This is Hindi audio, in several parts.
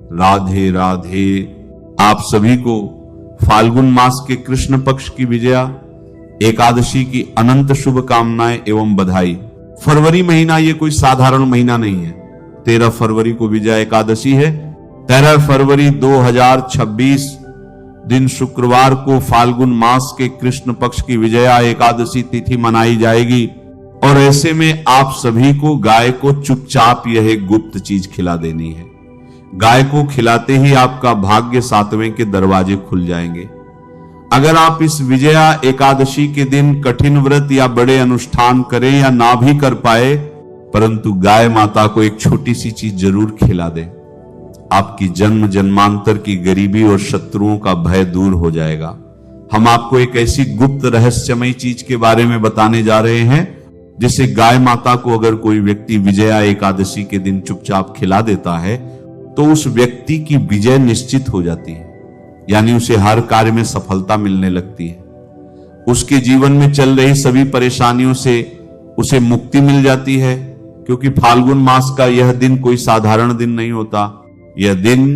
राधे राधे। आप सभी को फाल्गुन मास के कृष्ण पक्ष की विजया एकादशी की अनंत शुभकामनाएं एवं बधाई। फरवरी महीना ये कोई साधारण महीना नहीं है। 13 फरवरी को विजया एकादशी है। 13 फरवरी 2026 दिन शुक्रवार को फाल्गुन मास के कृष्ण पक्ष की विजया एकादशी तिथि मनाई जाएगी। और ऐसे में आप सभी को गाय को चुपचाप यह एक गुप्त चीज खिला देनी है। गाय को खिलाते ही आपका भाग्य 7वें के दरवाजे खुल जाएंगे। अगर आप इस विजया एकादशी के दिन कठिन व्रत या बड़े अनुष्ठान करें या ना भी कर पाए, परंतु गाय माता को एक छोटी सी चीज जरूर खिला दें, आपकी जन्म जन्मांतर की गरीबी और शत्रुओं का भय दूर हो जाएगा। हम आपको एक ऐसी गुप्त रहस्यमयी चीज के बारे में बताने जा रहे हैं जिसे गाय माता को अगर कोई व्यक्ति विजया एकादशी के दिन चुपचाप खिला देता है तो उस व्यक्ति की विजय निश्चित हो जाती है, यानी उसे हर कार्य में सफलता मिलने लगती है। उसके जीवन में चल रही सभी परेशानियों से उसे मुक्ति मिल जाती है, क्योंकि फाल्गुन मास का यह दिन कोई साधारण दिन नहीं होता। यह दिन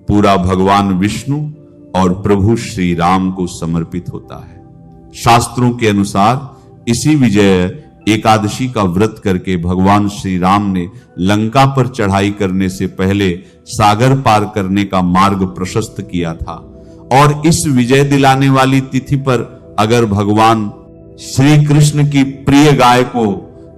पूरा भगवान विष्णु और प्रभु श्री राम को समर्पित होता है। शास्त्रों के अनुसार इसी विजय एकादशी का व्रत करके भगवान श्री राम ने लंका पर चढ़ाई करने से पहले सागर पार करने का मार्ग प्रशस्त किया था। और इस विजय दिलाने वाली तिथि पर अगर भगवान श्री कृष्ण की प्रिय गाय को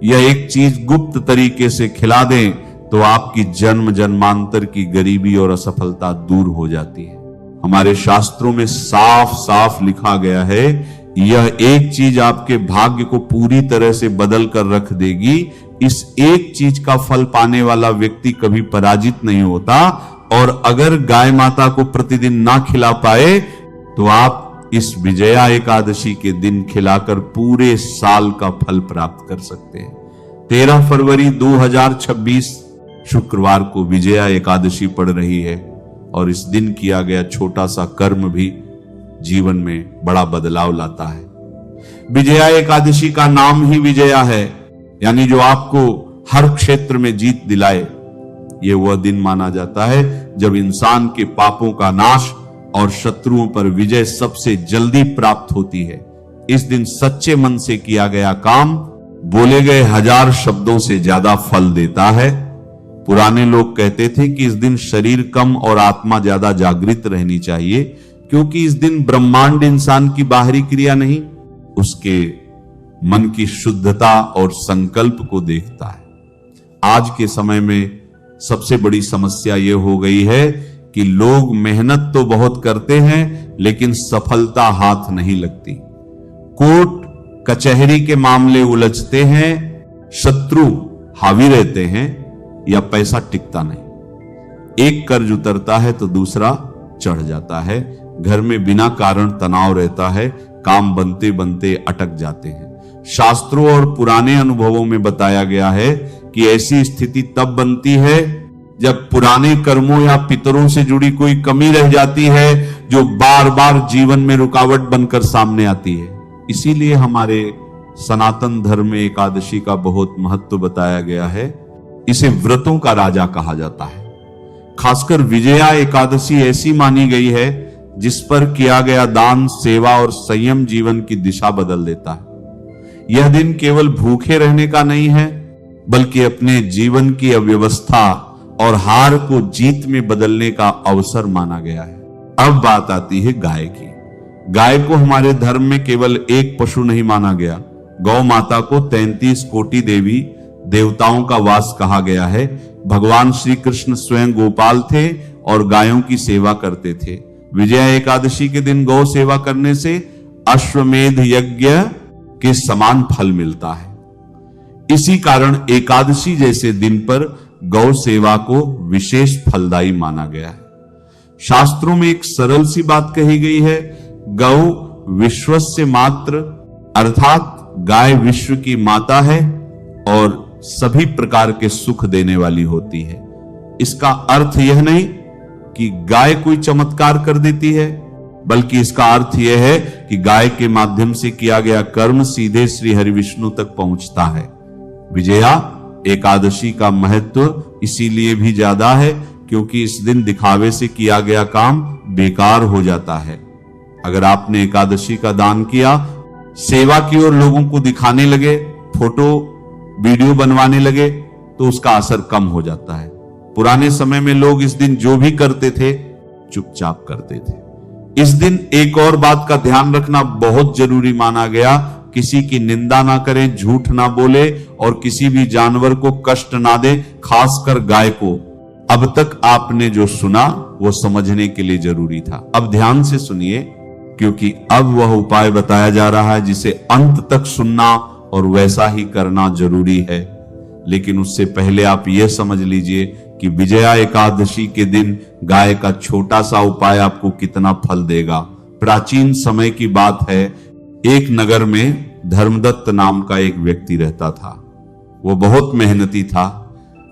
यह एक चीज गुप्त तरीके से खिला दें तो आपकी जन्म जन्मांतर की गरीबी और असफलता दूर हो जाती है। हमारे शास्त्रों में साफ साफ लिखा गया है, यह एक चीज आपके भाग्य को पूरी तरह से बदल कर रख देगी। इस एक चीज का फल पाने वाला व्यक्ति कभी पराजित नहीं होता। और अगर गाय माता को प्रतिदिन ना खिला पाए तो आप इस विजया एकादशी के दिन खिलाकर पूरे साल का फल प्राप्त कर सकते हैं। 13 फरवरी 2026 शुक्रवार को विजया एकादशी पड़ रही है और इस दिन किया गया छोटा सा कर्म भी जीवन में बड़ा बदलाव लाता है। विजया एकादशी का नाम ही विजया है, यानी जो आपको हर क्षेत्र में जीत दिलाए। यह वह दिन माना जाता है जब इंसान के पापों का नाश और शत्रुओं पर विजय सबसे जल्दी प्राप्त होती है। इस दिन सच्चे मन से किया गया काम बोले गए 1000 शब्दों से ज्यादा फल देता है। पुराने लोग कहते थे कि इस दिन शरीर कम और आत्मा ज्यादा जागृत रहनी चाहिए, क्योंकि इस दिन ब्रह्मांड इंसान की बाहरी क्रिया नहीं, उसके मन की शुद्धता और संकल्प को देखता है। आज के समय में सबसे बड़ी समस्या यह हो गई है कि लोग मेहनत तो बहुत करते हैं लेकिन सफलता हाथ नहीं लगती। कोर्ट कचहरी के मामले उलझते हैं, शत्रु हावी रहते हैं या पैसा टिकता नहीं। एक कर्ज उतरता है तो दूसरा चढ़ जाता है। घर में बिना कारण तनाव रहता है, काम बनते बनते अटक जाते हैं। शास्त्रों और पुराने अनुभवों में बताया गया है कि ऐसी स्थिति तब बनती है जब पुराने कर्मों या पितरों से जुड़ी कोई कमी रह जाती है जो बार बार जीवन में रुकावट बनकर सामने आती है। इसीलिए हमारे सनातन धर्म में एकादशी का बहुत महत्व बताया गया है। इसे व्रतों का राजा कहा जाता है। खासकर विजया एकादशी ऐसी मानी गई है जिस पर किया गया दान, सेवा और संयम जीवन की दिशा बदल देता है। यह दिन केवल भूखे रहने का नहीं है, बल्कि अपने जीवन की अव्यवस्था और हार को जीत में बदलने का अवसर माना गया है। अब बात आती है गाय की। गाय को हमारे धर्म में केवल एक पशु नहीं माना गया। गौ माता को 33 कोटि देवी देवताओं का वास कहा गया है। भगवान श्री कृष्ण स्वयं गोपाल थे और गायों की सेवा करते थे। विजया एकादशी के दिन गौ सेवा करने से अश्वमेध यज्ञ के समान फल मिलता है। इसी कारण एकादशी जैसे दिन पर गौ सेवा को विशेष फलदायी माना गया है। शास्त्रों में एक सरल सी बात कही गई है, गौ विश्वस्य मात्र, अर्थात गाय विश्व की माता है और सभी प्रकार के सुख देने वाली होती है। इसका अर्थ यह नहीं कि गाय कोई चमत्कार कर देती है, बल्कि इसका अर्थ यह है कि गाय के माध्यम से किया गया कर्म सीधे श्री हरि विष्णु तक पहुंचता है। विजया एकादशी का महत्व इसीलिए भी ज्यादा है क्योंकि इस दिन दिखावे से किया गया काम बेकार हो जाता है। अगर आपने एकादशी का दान किया, सेवा की ओर लोगों को दिखाने लगे, फोटो वीडियो बनवाने लगे, तो उसका असर कम हो जाता है। पुराने समय में लोग इस दिन जो भी करते थे चुपचाप करते थे। इस दिन एक और बात का ध्यान रखना बहुत जरूरी माना गया, किसी की निंदा ना करें, झूठ ना बोले और किसी भी जानवर को कष्ट ना दे, खासकर गाय को। अब तक आपने जो सुना वो समझने के लिए जरूरी था। अब ध्यान से सुनिए, क्योंकि अब वह उपाय बताया जा रहा है जिसे अंत तक सुनना और वैसा ही करना जरूरी है। लेकिन उससे पहले आप यह समझ लीजिए कि विजया एकादशी के दिन गाय का छोटा सा उपाय आपको कितना फल देगा। प्राचीन समय की बात है, एक नगर में धर्मदत्त नाम का एक व्यक्ति रहता था। वो बहुत मेहनती था,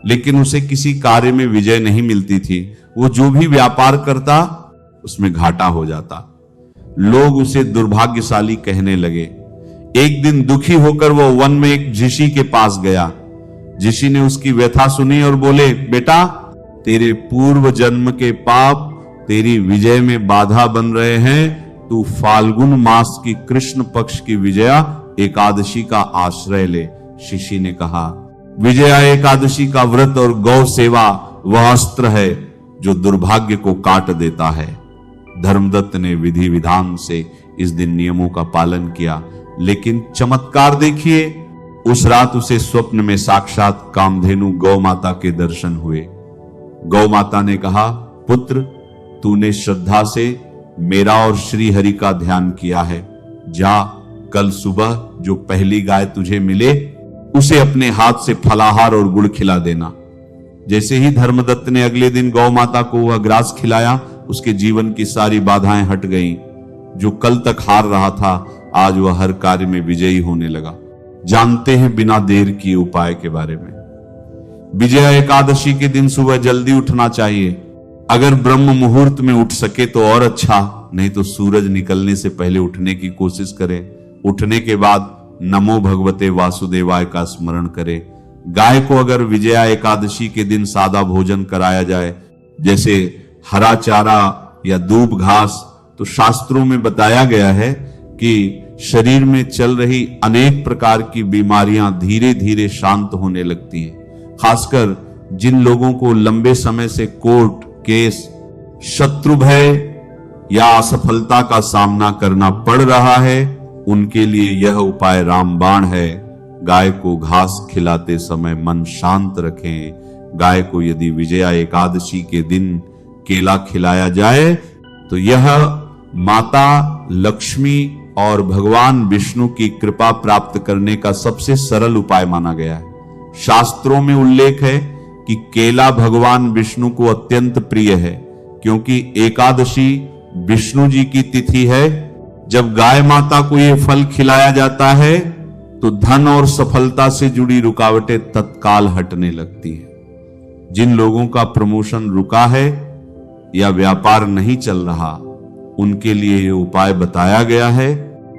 लेकिन उसे किसी कार्य में विजय नहीं मिलती थी। वो जो भी व्यापार करता उसमें घाटा हो जाता। लोग उसे दुर्भाग्यशाली कहने लगे। एक दिन दुखी होकर वो वन में एक ऋषि के पास गया। ऋषि ने उसकी व्यथा सुनी और बोले, बेटा, तेरे पूर्व जन्म के पाप तेरी विजय में बाधा बन रहे हैं। तू फाल्गुन मास की कृष्ण पक्ष की विजया एकादशी का आश्रय ले। ऋषि ने कहा, विजया एकादशी का व्रत और गौ सेवा वह अस्त्र है जो दुर्भाग्य को काट देता है। धर्मदत्त ने विधि विधान से इस दिन नियमों का पालन किया, लेकिन चमत्कार देखिए, उस रात उसे स्वप्न में साक्षात कामधेनु गौ माता के दर्शन हुए। गौ माता ने कहा, पुत्र, तूने श्रद्धा से मेरा और श्री हरि का ध्यान किया है। जा, कल सुबह जो पहली गाय तुझे मिले उसे अपने हाथ से फलाहार और गुड़ खिला देना। जैसे ही धर्मदत्त ने अगले दिन गौ माता को वह ग्रास खिलाया, उसके जीवन की सारी बाधाएं हट गईं। जो कल तक हार रहा था, आज वह हर कार्य में विजयी होने लगा। जानते हैं बिना देर किए उपाय के बारे में। विजया एकादशी के दिन सुबह जल्दी उठना चाहिए। अगर ब्रह्म मुहूर्त में उठ सके तो और अच्छा, नहीं तो सूरज निकलने से पहले उठने की कोशिश करें। उठने के बाद नमो भगवते वासुदेवाय का स्मरण करें। गाय को अगर विजया एकादशी के दिन सादा भोजन कराया जाए, जैसे हरा चारा या दूब घास, तो शास्त्रों में बताया गया है कि शरीर में चल रही अनेक प्रकार की बीमारियां धीरे धीरे शांत होने लगती हैं। खासकर जिन लोगों को लंबे समय से कोर्ट केस, शत्रु भय या असफलता का सामना करना पड़ रहा है, उनके लिए यह उपाय रामबाण है। गाय को घास खिलाते समय मन शांत रखें। गाय को यदि विजया एकादशी के दिन केला खिलाया जाए तो यह माता लक्ष्मी और भगवान विष्णु की कृपा प्राप्त करने का सबसे सरल उपाय माना गया है। शास्त्रों में उल्लेख है कि केला भगवान विष्णु को अत्यंत प्रिय है, क्योंकि एकादशी विष्णु जी की तिथि है। जब गाय माता को यह फल खिलाया जाता है तो धन और सफलता से जुड़ी रुकावटें तत्काल हटने लगती हैं। जिन लोगों का प्रमोशन रुका है या व्यापार नहीं चल रहा, उनके लिए यह उपाय बताया गया है।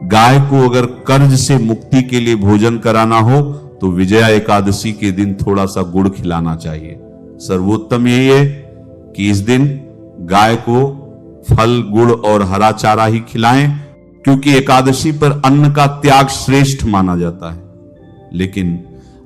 गाय को अगर कर्ज से मुक्ति के लिए भोजन कराना हो तो विजया एकादशी के दिन थोड़ा सा गुड़ खिलाना चाहिए। सर्वोत्तम यही है कि इस दिन गाय को फल, गुड़ और हरा चारा ही खिलाएं, क्योंकि एकादशी पर अन्न का त्याग श्रेष्ठ माना जाता है। लेकिन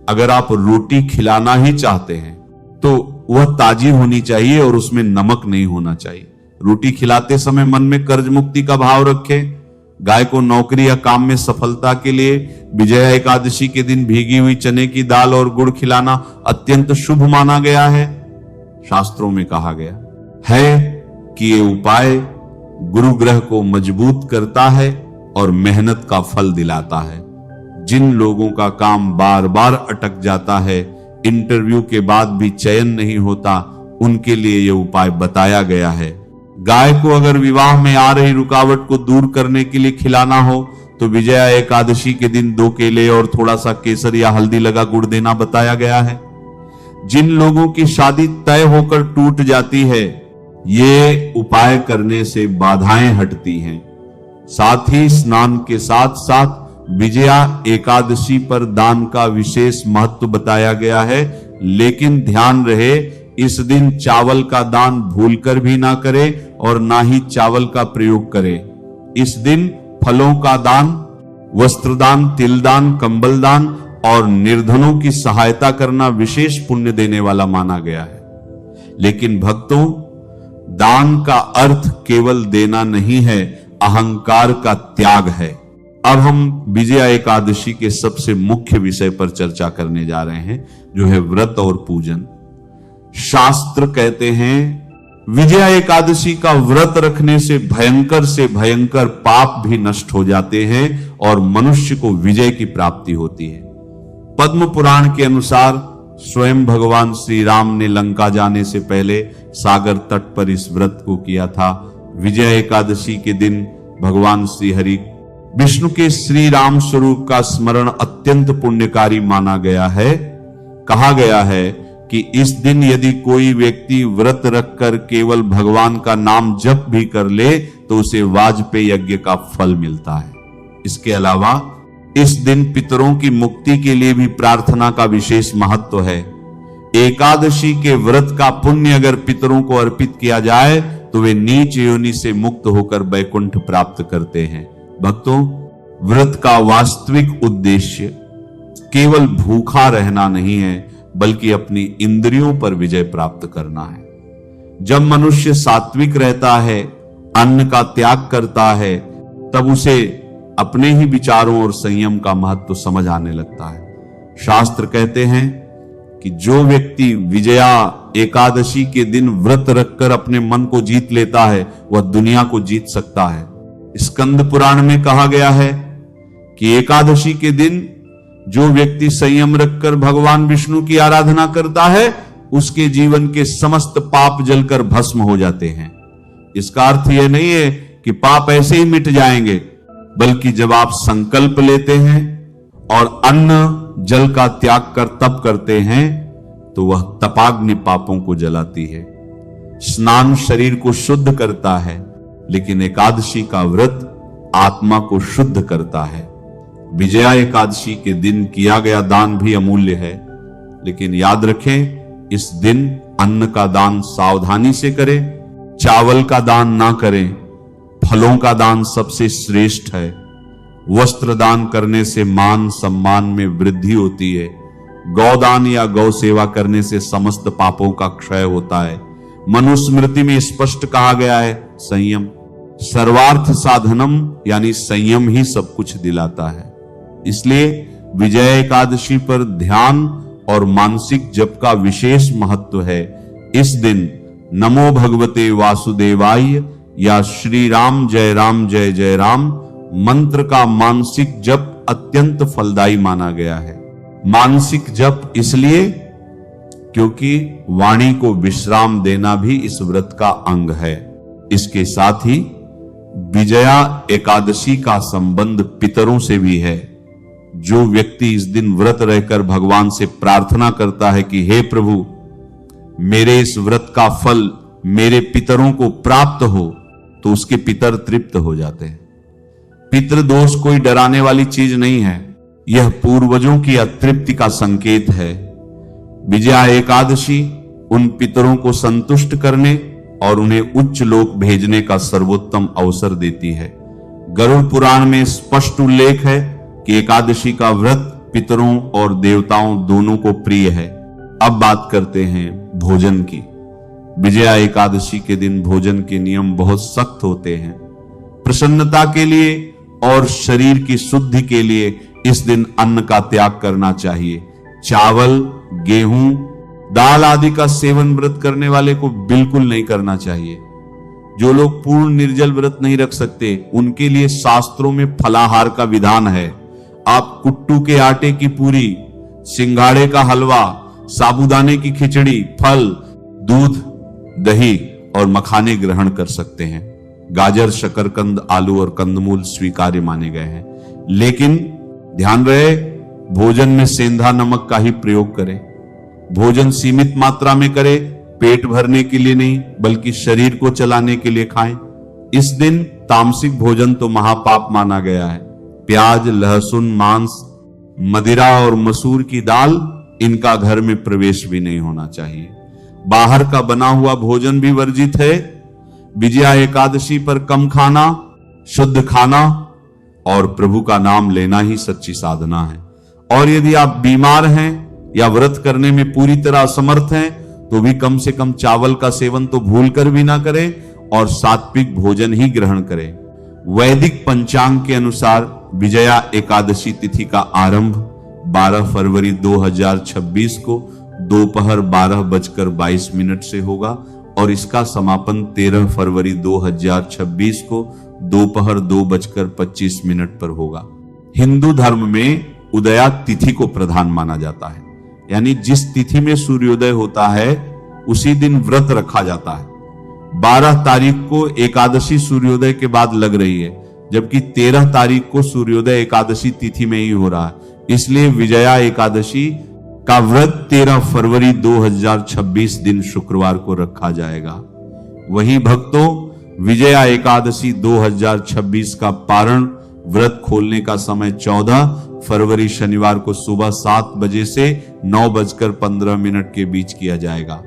अगर आप रोटी खिलाना ही चाहते हैं तो वह ताजी होनी चाहिए और उसमें नमक नहीं होना चाहिए। रोटी खिलाते समय मन में कर्ज मुक्ति का भाव रखें। गाय को नौकरी या काम में सफलता के लिए विजया एकादशी के दिन भीगी हुई चने की दाल और गुड़ खिलाना अत्यंत शुभ माना गया है। शास्त्रों में कहा गया है कि ये उपाय गुरु ग्रह को मजबूत करता है और मेहनत का फल दिलाता है। जिन लोगों का काम बार बार अटक जाता है, इंटरव्यू के बाद भी चयन नहीं होता, उनके लिए यह उपाय बताया गया है। गाय को अगर विवाह में आ रही रुकावट को दूर करने के लिए खिलाना हो तो विजया एकादशी के दिन 2 केले और थोड़ा सा केसर या हल्दी लगा गुड़ देना बताया गया है। जिन लोगों की शादी तय होकर टूट जाती है, ये उपाय करने से बाधाएं हटती हैं। साथ ही स्नान के साथ साथ विजया एकादशी पर दान का विशेष महत्व बताया गया है। लेकिन ध्यान रहे इस दिन चावल का दान भूलकर भी ना करे और ना ही चावल का प्रयोग करे। इस दिन फलों का दान, वस्त्रदान, तिलदान, कंबल दान और निर्धनों की सहायता करना विशेष पुण्य देने वाला माना गया है। लेकिन भक्तों, दान का अर्थ केवल देना नहीं है, अहंकार का त्याग है। अब हम विजया एकादशी के सबसे मुख्य विषय पर चर्चा करने जा रहे हैं, जो है व्रत और पूजन। शास्त्र कहते हैं विजया एकादशी का व्रत रखने से भयंकर पाप भी नष्ट हो जाते हैं और मनुष्य को विजय की प्राप्ति होती है। पद्म पुराण के अनुसार स्वयं भगवान श्री राम ने लंका जाने से पहले सागर तट पर इस व्रत को किया था। विजया एकादशी के दिन भगवान श्री हरि विष्णु के श्री राम स्वरूप का स्मरण अत्यंत पुण्यकारी माना गया है। कहा गया है कि इस दिन यदि कोई व्यक्ति व्रत रखकर केवल भगवान का नाम जप भी कर ले तो उसे वाजपेय यज्ञ का फल मिलता है। इसके अलावा इस दिन पितरों की मुक्ति के लिए भी प्रार्थना का विशेष महत्व है। एकादशी के व्रत का पुण्य अगर पितरों को अर्पित किया जाए तो वे नीच योनि से मुक्त होकर वैकुंठ प्राप्त करते हैं। भक्तों, व्रत का वास्तविक उद्देश्य केवल भूखा रहना नहीं है, बल्कि अपनी इंद्रियों पर विजय प्राप्त करना है। जब मनुष्य सात्विक रहता है, अन्न का त्याग करता है, तब उसे अपने ही विचारों और संयम का महत्व समझ आने लगता है। शास्त्र कहते हैं कि जो व्यक्ति विजया एकादशी के दिन व्रत रखकर अपने मन को जीत लेता है, वह दुनिया को जीत सकता है। स्कंद पुराण में कहा गया है कि एकादशी के दिन जो व्यक्ति संयम रखकर भगवान विष्णु की आराधना करता है, उसके जीवन के समस्त पाप जलकर भस्म हो जाते हैं। इसका अर्थ यह नहीं है कि पाप ऐसे ही मिट जाएंगे, बल्कि जब आप संकल्प लेते हैं और अन्न जल का त्याग कर तप करते हैं, तो वह तपाग्नि पापों को जलाती है। स्नान शरीर को शुद्ध करता है, लेकिन एकादशी का व्रत आत्मा को शुद्ध करता है। विजया एकादशी के दिन किया गया दान भी अमूल्य है, लेकिन याद रखें, इस दिन अन्न का दान सावधानी से करें, चावल का दान ना करें। फलों का दान सबसे श्रेष्ठ है। वस्त्र दान करने से मान सम्मान में वृद्धि होती है। गौदान या गौ सेवा करने से समस्त पापों का क्षय होता है। मनुस्मृति में स्पष्ट कहा गया है, संयम सर्वार्थ साधनम, यानी संयम ही सब कुछ दिलाता है। इसलिए विजया एकादशी पर ध्यान और मानसिक जप का विशेष महत्व है। इस दिन नमो भगवते वासुदेवाय या श्री राम जय जय राम मंत्र का मानसिक जप अत्यंत फलदायी माना गया है। मानसिक जप इसलिए क्योंकि वाणी को विश्राम देना भी इस व्रत का अंग है। इसके साथ ही विजया एकादशी का संबंध पितरों से भी है। जो व्यक्ति इस दिन व्रत रहकर भगवान से प्रार्थना करता है कि हे प्रभु, मेरे इस व्रत का फल मेरे पितरों को प्राप्त हो, तो उसके पितर तृप्त हो जाते हैं। पितृदोष कोई डराने वाली चीज नहीं है, यह पूर्वजों की अतृप्ति का संकेत है। विजया एकादशी उन पितरों को संतुष्ट करने और उन्हें उच्च लोक भेजने का सर्वोत्तम अवसर देती है। गरुड़ पुराण में स्पष्ट उल्लेख है कि एकादशी का व्रत पितरों और देवताओं दोनों को प्रिय है। अब बात करते हैं भोजन की। विजया एकादशी के दिन भोजन के नियम बहुत सख्त होते हैं। प्रसन्नता के लिए और शरीर की शुद्धि के लिए इस दिन अन्न का त्याग करना चाहिए। चावल, गेहूं, दाल आदि का सेवन व्रत करने वाले को बिल्कुल नहीं करना चाहिए। जो लोग पूर्ण निर्जल व्रत नहीं रख सकते, उनके लिए शास्त्रों में फलाहार का विधान है। आप कुट्टू के आटे की पूरी, सिंघाड़े का हलवा, साबूदाने की खिचड़ी, फल, दूध, दही और मखाने ग्रहण कर सकते हैं। गाजर, शकरकंद, आलू और कंदमूल स्वीकार्य माने गए हैं। लेकिन ध्यान रहे, भोजन में सेंधा नमक का ही प्रयोग करें। भोजन सीमित मात्रा में करें, पेट भरने के लिए नहीं, बल्कि शरीर को चलाने के लिए खाएं। इस दिन तामसिक भोजन तो महापाप माना गया है। प्याज, लहसुन, मांस, मदिरा और मसूर की दाल, इनका घर में प्रवेश भी नहीं होना चाहिए। बाहर का बना हुआ भोजन भी वर्जित है। विजया एकादशी पर कम खाना, शुद्ध खाना और प्रभु का नाम लेना ही सच्ची साधना है। और यदि आप बीमार हैं या व्रत करने में पूरी तरह असमर्थ हैं तो भी कम से कम चावल का सेवन तो भूल कर भी ना करें और सात्विक भोजन ही ग्रहण करें। वैदिक पंचांग के अनुसार विजया एकादशी तिथि का आरंभ 12 फरवरी 2026 को दोपहर 12:22 से होगा और इसका समापन 13 फरवरी 2026 को दोपहर 2:25 पर होगा। हिंदू धर्म में उदया तिथि को प्रधान माना जाता है, यानी जिस तिथि में सूर्योदय होता है उसी दिन व्रत रखा जाता है। 12 तारीख को एकादशी सूर्योदय के बाद लग रही है, जबकि 13 तारीख को सूर्योदय एकादशी तिथि में ही हो रहा है। इसलिए विजया एकादशी का व्रत 13 फरवरी 2026 दिन शुक्रवार को रखा जाएगा। वहीं भक्तों, विजया एकादशी 2026 का पारण व्रत खोलने का समय 14 फरवरी शनिवार को सुबह 7 बजे से 9:15 के बीच किया जाएगा।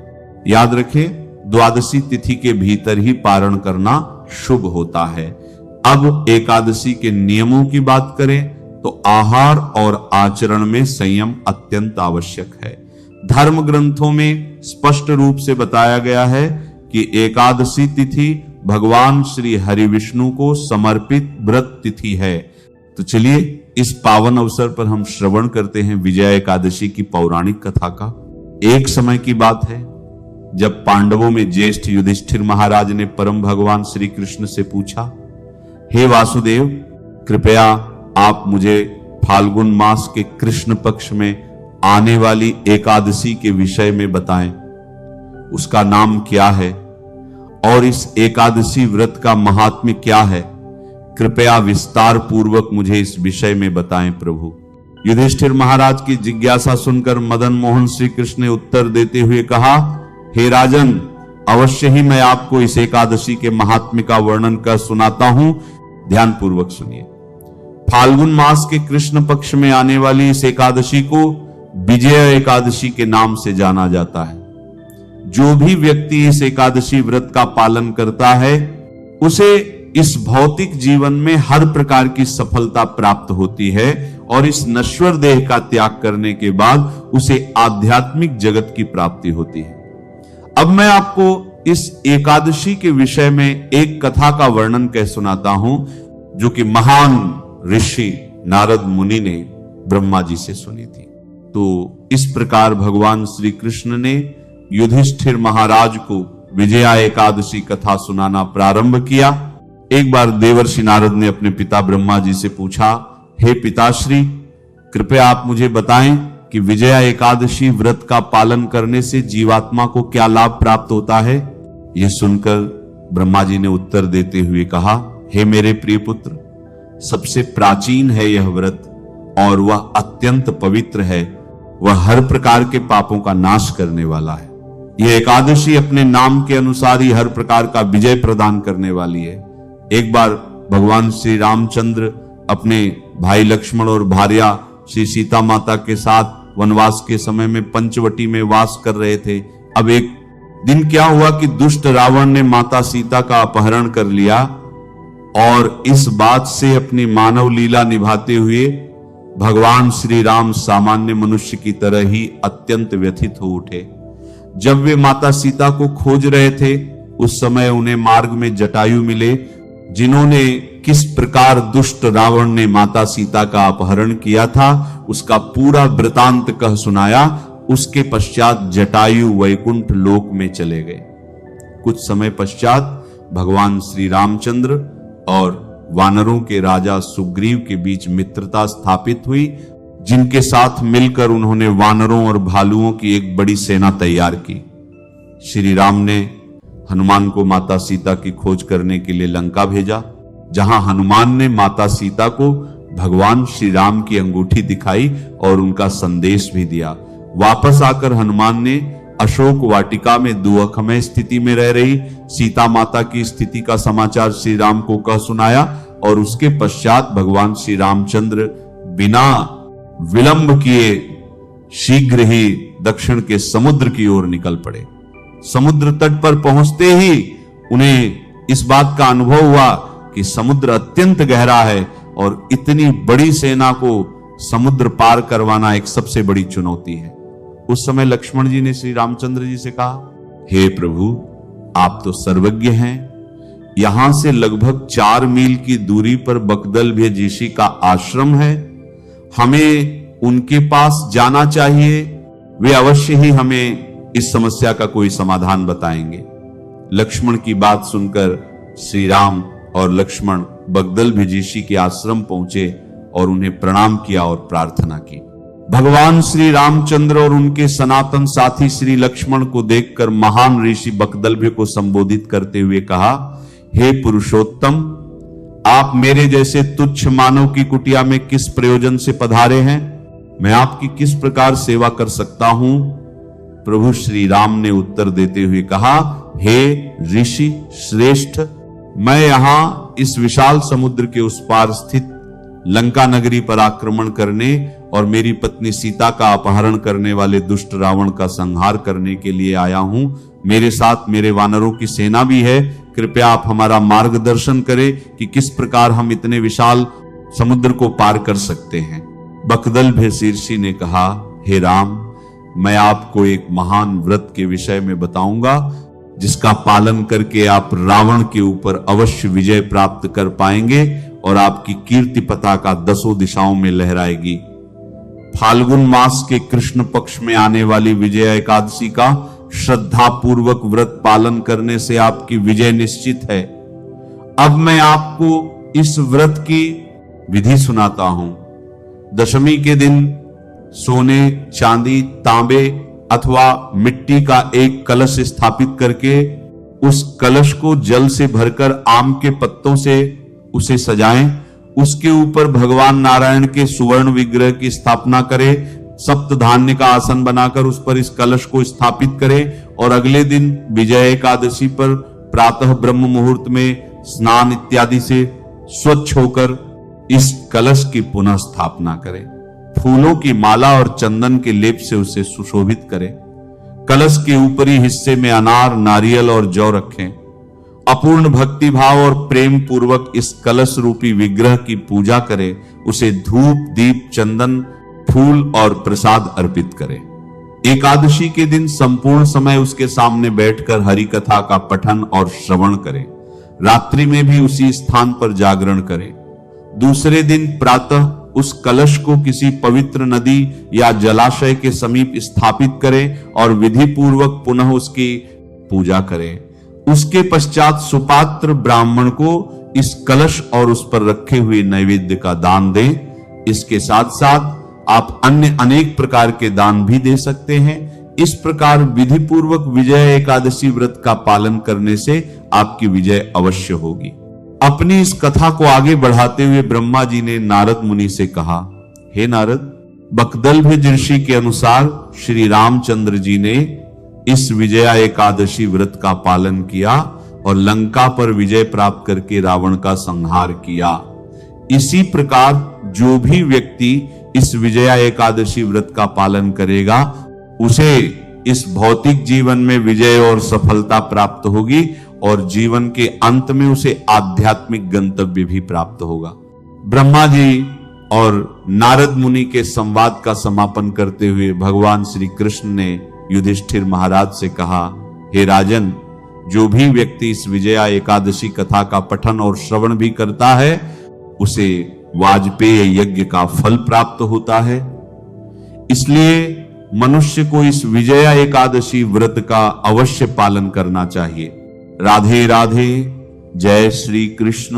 याद रखें, द्वादशी तिथि के भीतर ही पारण करना शुभ होता है। अब एकादशी के नियमों की बात करें तो आहार और आचरण में संयम अत्यंत आवश्यक है। धर्म ग्रंथों में स्पष्ट रूप से बताया गया है कि एकादशी तिथि भगवान श्री हरि विष्णु को समर्पित व्रत तिथि है। तो चलिए इस पावन अवसर पर हम श्रवण करते हैं विजया एकादशी की पौराणिक कथा का। एक समय की बात है जब पांडवों में ज्येष्ठ युधिष्ठिर महाराज ने परम भगवान श्री कृष्ण से पूछा, हे वासुदेव, कृपया आप मुझे फाल्गुन मास के कृष्ण पक्ष में आने वाली एकादशी के विषय में बताएं। उसका नाम क्या है और इस एकादशी व्रत का महात्म्य क्या है? कृपया विस्तार पूर्वक मुझे इस विषय में बताएं प्रभु। युधिष्ठिर महाराज की जिज्ञासा सुनकर मदन मोहन श्री कृष्ण ने उत्तर देते हुए कहा, हे राजन, अवश्य ही मैं आपको इस एकादशी के महात्म्य का वर्णन कर सुनाता हूं। ध्यान पूर्वक सुनिए। फाल्गुन मास के कृष्ण पक्ष में आने वाली इस एकादशी को विजया एकादशी के नाम से जाना जाता है। जो भी व्यक्ति इस एकादशी व्रत का पालन करता है उसे इस भौतिक जीवन में हर प्रकार की सफलता प्राप्त होती है और इस नश्वर देह का त्याग करने के बाद उसे आध्यात्मिक जगत की प्राप्ति होती है। अब मैं आपको इस एकादशी के विषय में एक कथा का वर्णन कह सुनाता हूं जो कि महान ऋषि नारद मुनि ने ब्रह्मा जी से सुनी थी। तो इस प्रकार भगवान श्री कृष्ण ने युधिष्ठिर महाराज को विजया एकादशी कथा सुनाना प्रारंभ किया। एक बार देवर्षि नारद ने अपने पिता ब्रह्मा जी से पूछा, हे पिताश्री, कृपया आप मुझे बताएं कि विजया एकादशी व्रत का पालन करने से जीवात्मा को क्या लाभ प्राप्त होता है। यह सुनकर ब्रह्मा जी ने उत्तर देते हुए कहा, हे मेरे प्रिय पुत्र, सबसे प्राचीन है यह व्रत और वह अत्यंत पवित्र है। वह हर प्रकार के पापों का नाश करने वाला है। यह एकादशी अपने नाम के अनुसार ही हर प्रकार का विजय प्रदान करने वाली है। एक बार भगवान श्री रामचंद्र अपने भाई लक्ष्मण और भार्या श्री सीता माता के साथ वनवास के समय में पंचवटी में वास कर रहे थे। अब एक दिन क्या हुआ कि दुष्ट रावण ने माता सीता का अपहरण कर लिया और इस बात से अपनी मानव लीला निभाते हुए भगवान श्री राम सामान्य मनुष्य की तरह ही अत्यंत व्यथित हो उठे। जब वे माता सीता को खोज रहे थे उस समय उन्हें मार्ग में जटायु मिले, जिन्होंने किस प्रकार दुष्ट रावण ने माता सीता का अपहरण किया था उसका पूरा वृतांत कह सुनाया। उसके पश्चात जटायु वैकुंठ लोक में चले गए। कुछ समय पश्चात भगवान श्री रामचंद्र और वानरों के राजा सुग्रीव के बीच मित्रता स्थापित हुई, जिनके साथ मिलकर उन्होंने वानरों और भालुओं की एक बड़ी सेना तैयार की। श्री राम ने हनुमान को माता सीता की खोज करने के लिए लंका भेजा, जहां हनुमान ने माता सीता को भगवान श्री राम की अंगूठी दिखाई और उनका संदेश भी दिया। वापस आकर हनुमान ने अशोक वाटिका में दुअखमय स्थिति में रह रही सीता माता की स्थिति का समाचार श्री राम को कह सुनाया और उसके पश्चात भगवान श्री रामचंद्र बिना विलंब किए शीघ्र ही दक्षिण के समुद्र की ओर निकल पड़े। समुद्र तट पर पहुंचते ही उन्हें इस बात का अनुभव हुआ कि समुद्र अत्यंत गहरा है और इतनी बड़ी सेना को समुद्र पार करवाना एक सबसे बड़ी चुनौती है। उस समय लक्ष्मण जी ने श्री रामचंद्र जी से कहा, हे प्रभु, आप तो सर्वज्ञ हैं, यहां से लगभग 4 मील की दूरी पर बकदलभ्य ऋषि का आश्रम है, हमें उनके पास जाना चाहिए, वे अवश्य ही हमें इस समस्या का कोई समाधान बताएंगे। लक्ष्मण की बात सुनकर श्री राम और लक्ष्मण बकदलभ्य ऋषि के आश्रम पहुंचे और उन्हें प्रणाम किया और प्रार्थना की। भगवान श्री रामचंद्र और उनके सनातन साथी श्री लक्ष्मण को देखकर महान ऋषि बकदलभ्य को संबोधित करते हुए कहा, हे पुरुषोत्तम, आप मेरे जैसे तुच्छ मानव की कुटिया में किस प्रयोजन से पधारे हैं? मैं आपकी किस प्रकार सेवा कर सकता हूं? प्रभु श्री राम ने उत्तर देते हुए कहा, हे ऋषि श्रेष्ठ, मैं यहां इस विशाल समुद्र के उस पार स्थित लंका नगरी पर आक्रमण करने और मेरी पत्नी सीता का अपहरण करने वाले दुष्ट रावण का संहार करने के लिए आया हूं। मेरे साथ मेरे वानरों की सेना भी है। कृपया आप हमारा मार्गदर्शन करें कि किस प्रकार हम इतने विशाल समुद्र को पार कर सकते हैं। बकदलभ्य ऋषि ने कहा, हे राम, मैं आपको एक महान व्रत के विषय में बताऊंगा जिसका पालन करके आप रावण के ऊपर अवश्य विजय प्राप्त कर पाएंगे और आपकी कीर्ति पताका 10 दिशाओं में लहराएगी। फाल्गुन मास के कृष्ण पक्ष में आने वाली विजया एकादशी का श्रद्धा पूर्वक व्रत पालन करने से आपकी विजय निश्चित है। अब मैं आपको इस व्रत की विधि सुनाता हूं। दशमी के दिन सोने, चांदी, तांबे अथवा मिट्टी का एक कलश स्थापित करके उस कलश को जल से भरकर आम के पत्तों से उसे सजाएं। उसके ऊपर भगवान नारायण के सुवर्ण विग्रह की स्थापना करें। सप्त धान्य का आसन बनाकर उस पर इस कलश को स्थापित करें और अगले दिन विजय एकादशी पर प्रातः ब्रह्म मुहूर्त में स्नान इत्यादि से स्वच्छ होकर इस कलश की पुनः स्थापना करें। फूलों की माला और चंदन के लेप से उसे सुशोभित करें। कलश के ऊपरी हिस्से में अनार, नारियल और जौ रखें। अपूर्ण भक्ति भाव और प्रेम पूर्वक इस कलश रूपी विग्रह की पूजा करें। उसे धूप, दीप, चंदन, फूल और प्रसाद अर्पित करें। एकादशी के दिन संपूर्ण समय उसके सामने बैठकर हरि कथा का पठन और श्रवण करें। रात्रि में भी उसी स्थान पर जागरण करें। दूसरे दिन प्रातः उस कलश को किसी पवित्र नदी या जलाशय के समीप स्थापित करें और विधि पूर्वक पुनः उसकी पूजा करें। उसके पश्चात सुपात्र ब्राह्मण को इस कलश और उस पर रखे हुए नैवेद्य का दान दें। इसके साथ साथ आप अन्य अनेक प्रकार के दान भी दे सकते हैं। इस प्रकार विधि पूर्वक विजय एकादशी व्रत का पालन करने से आपकी विजय अवश्य होगी। अपनी इस कथा को आगे बढ़ाते हुए ब्रह्मा जी ने नारद मुनि से कहा, हे नारद, बकदलभ्य ऋषि के अनुसार श्री रामचंद्र जी ने इस विजया एकादशी व्रत का पालन किया और लंका पर विजय प्राप्त करके रावण का संहार किया। इसी प्रकार जो भी व्यक्ति इस विजया एकादशी व्रत का पालन करेगा उसे इस भौतिक जीवन में विजय और सफलता प्राप्त होगी और जीवन के अंत में उसे आध्यात्मिक गंतव्य भी प्राप्त होगा। ब्रह्मा जी और नारद मुनि के संवाद का समापन करते हुए भगवान श्री कृष्ण ने युधिष्ठिर महाराज से कहा, हे राजन, जो भी व्यक्ति इस विजया एकादशी कथा का पठन और श्रवण भी करता है उसे वाजपेय यज्ञ का फल प्राप्त होता है। इसलिए मनुष्य को इस विजया एकादशी व्रत का अवश्य पालन करना चाहिए। राधे राधे। जय श्री कृष्ण।